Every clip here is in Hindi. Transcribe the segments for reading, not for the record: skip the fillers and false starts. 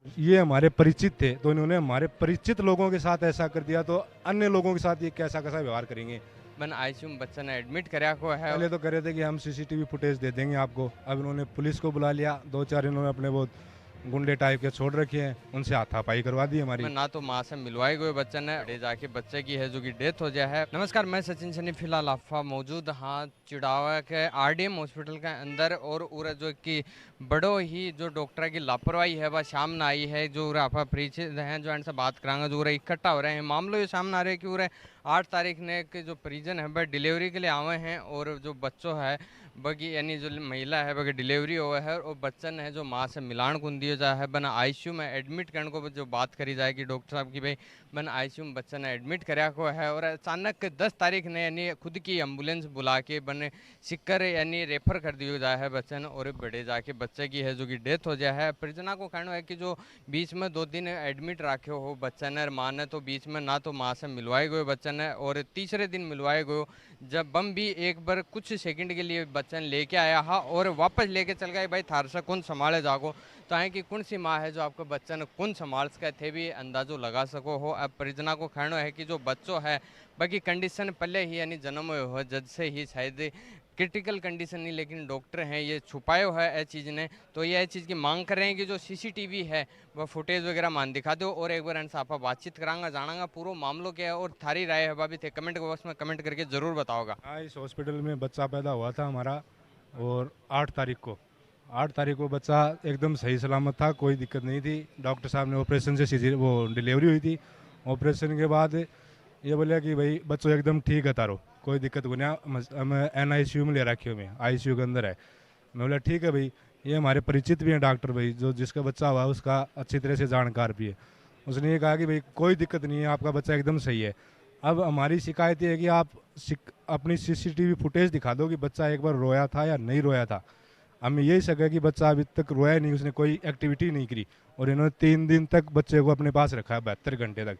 ये हमारे परिचित थे, तो इन्होंने हमारे परिचित लोगों के साथ ऐसा कर दिया, तो अन्य लोगों के साथ ये कैसा-कैसा व्यवहार करेंगे। मैंने आईसीयू में बच्चे ने एडमिट कराया को है। पहले तो कह रहे थे कि हम सीसीटीवी फुटेज दे देंगे आपको, अब इन्होंने पुलिस को बुला लिया, 2-4 इन्होंने अपने वो गुंडे टाइप के छोड़ रखे हैं, उनसे हाथापाई करवा दी में हमारी। ना तो माँ से मिलवाए गए बच्चे ने बड़े जाके बच्चे की है जो कि डेथ हो जाए है। नमस्कार, मैं सचिन सनी फिलहाल अफवाह मौजूद हाँ चिड़ावा के आरडीएम हॉस्पिटल के अंदर और उरा जो कि बड़ो ही जो डॉक्टर की लापरवाही है वह सामने आई है। जो उरा अफवाह परिचित हैं जो इनसे बात करांगे जो उरा इकट्ठा हो रहे हैं मामलों ये सामने आ रहे हैं कि उरा 8 तारीख ने के जो परिजन है वह डिलीवरी के लिए आवे हैं और जो बच्चों है बगी यानी जो महिला है बगी डिलीवरी हुआ है और बच्चन है जो माँ से मिलान कुन दिया जाए है बना आईसीयू में एडमिट करने को जो बात करी जाएगी डॉक्टर साहब की भाई बना आईसीयू में बच्चन ने एडमिट कराया को है और अचानक 10 तारीख ने यानी खुद की एम्बुलेंस बुला के बने सिक्कर यानी रेफर कर दिया जाए है बच्चन और बड़े जाके बच्चे की है जो कि डेथ हो जाए है। परिजना को कहना है कि जो बीच में 2 दिन एडमिट रखे हो बच्चन ने माँ ने तो बीच में ना तो माँ से मिलवाए गए बच्चन ने और तीसरे दिन मिलवाए गए जब बम भी एक बार कुछ सेकंड के लिए बच्चन लेके आया हा और वापस लेके चल गए भाई थार से कौन संभाले जागो तो है कि कौन सी माँ है जो आपको बच्चन कौन संभाल सके थे भी अंदाजो लगा सको हो। अब परिजना को कहना है कि जो बच्चों है बाकी कंडीशन पहले ही यानी जन्म हुए हो जज से ही शायद क्रिटिकल कंडीशन नहीं लेकिन डॉक्टर हैं ये छुपाए हुआ है ये चीज़ ने तो ये चीज़ की मांग कर रहे हैं कि जो सीसीटीवी है वह फुटेज वगैरह मान दिखा दो और एक बार इनसे आप बातचीत करांगा जानांगा पूरा मामलों क्या है और थारी राय है भाभी थे कमेंट बॉक्स में कमेंट करके ज़रूर बताओगा। हाँ, इस हॉस्पिटल में बच्चा पैदा हुआ था हमारा, और 8 तारीख को बच्चा एकदम सही सलामत था, कोई दिक्कत नहीं थी। डॉक्टर साहब ने ऑपरेशन से सीधी वो डिलीवरी हुई थी। ऑपरेशन के बाद ये बोला कि भाई बच्चों एकदम ठीक है तारो, कोई दिक्कत को नहीं, हम NICU में ले रखे हुए हैं, ICU के अंदर है। मैं बोला ठीक है भाई, ये हमारे परिचित भी हैं डॉक्टर भाई, जो जिसका बच्चा हुआ है उसका अच्छी तरह से जानकार भी है। उसने ये कहा कि भाई कोई दिक्कत नहीं है, आपका बच्चा एकदम सही है। अब हमारी शिकायत ये है कि आप अपनी CCTV फुटेज दिखा दो कि बच्चा एक बार रोया था या नहीं रोया था। हमें यही शक है कि बच्चा अभी तक रोया नहीं, उसने कोई एक्टिविटी नहीं करी, और इन्होंने 3 दिन तक बच्चे को अपने पास रखा है, 72 घंटे तक।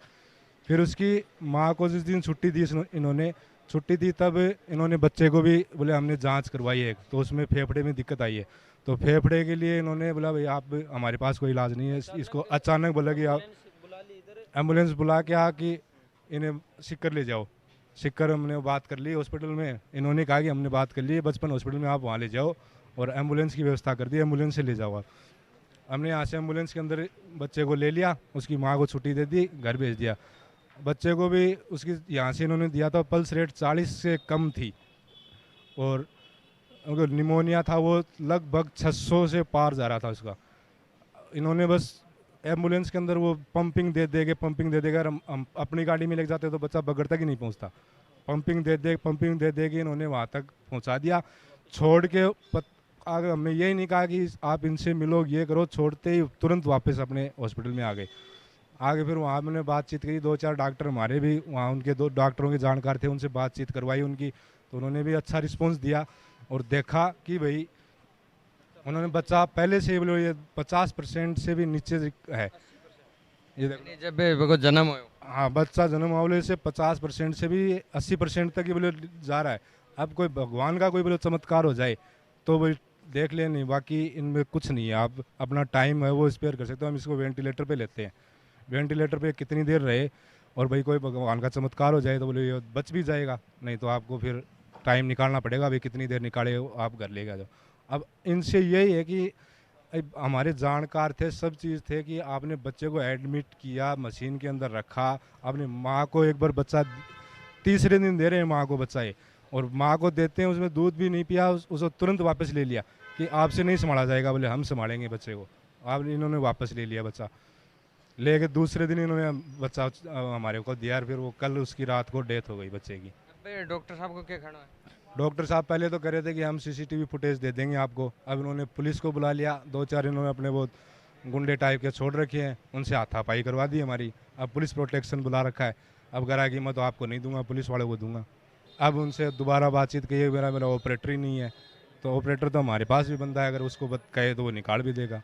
फिर उसकी माँ को जिस दिन छुट्टी दी इन्होंने छुट्टी दी, तब इन्होंने बच्चे को भी बोले हमने जांच करवाई है, तो उसमें फेफड़े में दिक्कत आई है, तो फेफड़े के लिए इन्होंने बोला भाई आप हमारे पास कोई इलाज नहीं है। इसको अचानक बोला कि आप एम्बुलेंस बुला के आ कि इन्हें सिक्कर ले जाओ। सिक्कर हमने बात कर ली हॉस्पिटल में, इन्होंने कहा कि हमने बात कर ली है बचपन हॉस्पिटल में, आप वहाँ ले जाओ, और एम्बुलेंस की व्यवस्था कर दी, एम्बुलेंस से ले जाओ आप। हमने यहाँ से एम्बुलेंस के अंदर बच्चे को ले लिया, उसकी माँ को छुट्टी दे दी, घर भेज दिया। बच्चे को भी उसकी यहाँ से इन्होंने दिया था, पल्स रेट 40 से कम थी, और उनको निमोनिया था, वो लगभग 600 से पार जा रहा था उसका। इन्होंने बस एम्बुलेंस के अंदर वो पंपिंग दे देगा, हम अपनी गाड़ी में लेके जाते तो बच्चा बगड़ तक ही नहीं पहुंचता। पंपिंग दे दे के इन्होंने वहाँ तक पहुंचा दिया, छोड़ के आगे हमने यही नहीं कहा कि आप इनसे मिलो ये करो, छोड़ते ही तुरंत वापस अपने हॉस्पिटल में आ गए। आगे फिर वहाँ मैंने बातचीत करी, 2-4 डॉक्टर हमारे भी वहाँ, उनके 2 डॉक्टरों के जानकार थे, उनसे बातचीत करवाई उनकी, तो उन्होंने भी अच्छा रिस्पॉन्स दिया, और देखा कि भाई उन्होंने बच्चा पहले से ही बोलो ये 50% से भी नीचे है। ये देखो, यानी जब वो जन्म हो हाँ बच्चा जन्म मामले से 50% से भी 80% तक ही बोले जा रहा है। अब कोई भगवान का कोई बोले चमत्कार हो जाए तो भाई देख ले, नहीं बाकी इनमें कुछ नहीं है। आप अपना टाइम है वो स्पेयर कर सकते हो। हम इसको वेंटिलेटर पे लेते हैं, वेंटिलेटर पे कितनी देर रहे, और भाई कोई भगवान का चमत्कार हो जाए तो बोले ये बच भी जाएगा, नहीं तो आपको फिर टाइम निकालना पड़ेगा, भाई कितनी देर निकाले आप घर लेगा जाओ। अब इनसे यही है कि हमारे जानकार थे, सब चीज़ थे कि आपने बच्चे को एडमिट किया, मशीन के अंदर रखा, आपने माँ को एक बार बच्चा तीसरे दिन दे रहे हैं माँ को बच्चा ये, और माँ को देते हैं उसमें दूध भी नहीं पिया, उसको तुरंत वापस ले लिया कि आपसे नहीं संभाला जाएगा, बोले हम संभालेंगे बच्चे को। आप इन्होंने वापस ले लिया बच्चा, लेके दूसरे दिन इन्होंने बच्चा हमारे को दिया, फिर वो कल उसकी रात को डेथ हो गई बच्चे की। अब डॉक्टर साहब को क्या कहना है। डॉक्टर साहब पहले तो कह रहे थे कि हम CCTV फुटेज दे देंगे आपको, अब इन्होंने पुलिस को बुला लिया, 2-4 इन्होंने अपने वो गुंडे टाइप के छोड़ रखे हैं, उनसे हाथापाई करवा दी हमारी। अब पुलिस प्रोटेक्शन बुला रखा है, अब करा कि मैं तो आपको नहीं दूंगा, पुलिस वाले को दूंगा। अब उनसे दोबारा बातचीत की, मेरा मेरा ऑपरेटर ही नहीं है, तो ऑपरेटर तो हमारे पास भी बंदा है, अगर उसको कहे तो वो निकाल भी देगा।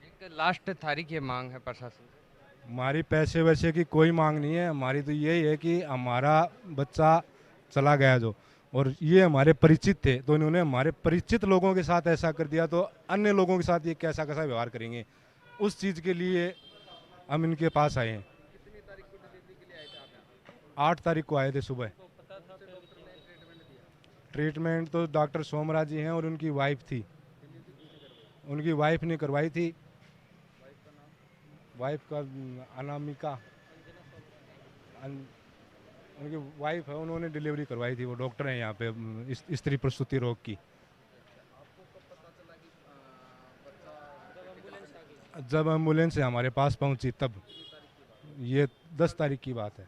एक लास्ट तारीख ये मांग है प्रशासन से। हमारी पैसे वैसे की कोई मांग नहीं है, हमारी तो यही है कि हमारा बच्चा चला गया जो, और ये हमारे परिचित थे, तो इन्होंने हमारे परिचित लोगों के साथ ऐसा कर दिया, तो अन्य लोगों के साथ ये कैसा कैसा व्यवहार करेंगे। उस चीज़ के लिए हम इनके पास आए हैं। 8 तारीख को आए थे सुबह। ट्रीटमेंट तो डॉक्टर सोमराज जी हैं और उनकी वाइफ थी, उनकी वाइफ ने करवाई थी। वाइफ का अनामिका, उनकी वाइफ है, उन्होंने डिलीवरी करवाई थी। वो डॉक्टर हैं यहाँ पे स्त्री प्रसूति रोग की। जब एम्बुलेंस से हमारे पास पहुंची तब, ये 10 तारीख की बात है।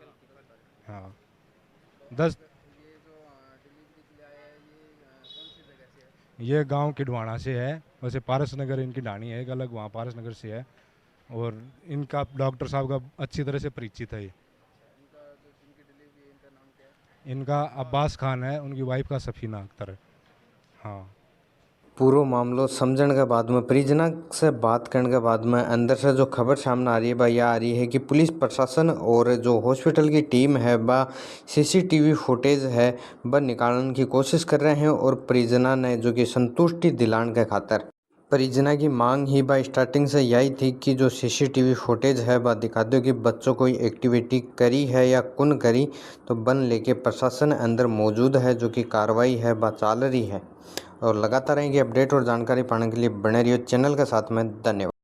हाँ 10। ये गांव किडवाना से है, वैसे पारस नगर इनकी ढाणी है, एक अलग वहाँ पारस नगर से है। और इनका डॉक्टर साहब का अच्छी तरह से परिचित है। इनका अब्बास खान है, उनकी वाइफ का सफीना अख्तर है। हाँ। पूरो मामलो समझण के बाद में परिजना से बात करने के बाद में अंदर से जो खबर सामने आ रही है वह यह आ रही है कि पुलिस प्रशासन और जो हॉस्पिटल की टीम है वह सीसीटीवी फुटेज है वह निकालने की कोशिश कर रहे हैं। और परिजना ने जो कि संतुष्टि दिलाने के खातिर परिजना की मांग ही वह स्टार्टिंग से यही थी कि जो सीसीटीवी फुटेज है वह दिखा दो कि बच्चों कोई एक्टिविटी करी है या कौन करी। तो बन लेके प्रशासन अंदर मौजूद है, जो कि कार्रवाई है वह चल रही है। और लगातार रहेंगे अपडेट और जानकारी पाने के लिए बने रहिए चैनल के साथ में। धन्यवाद।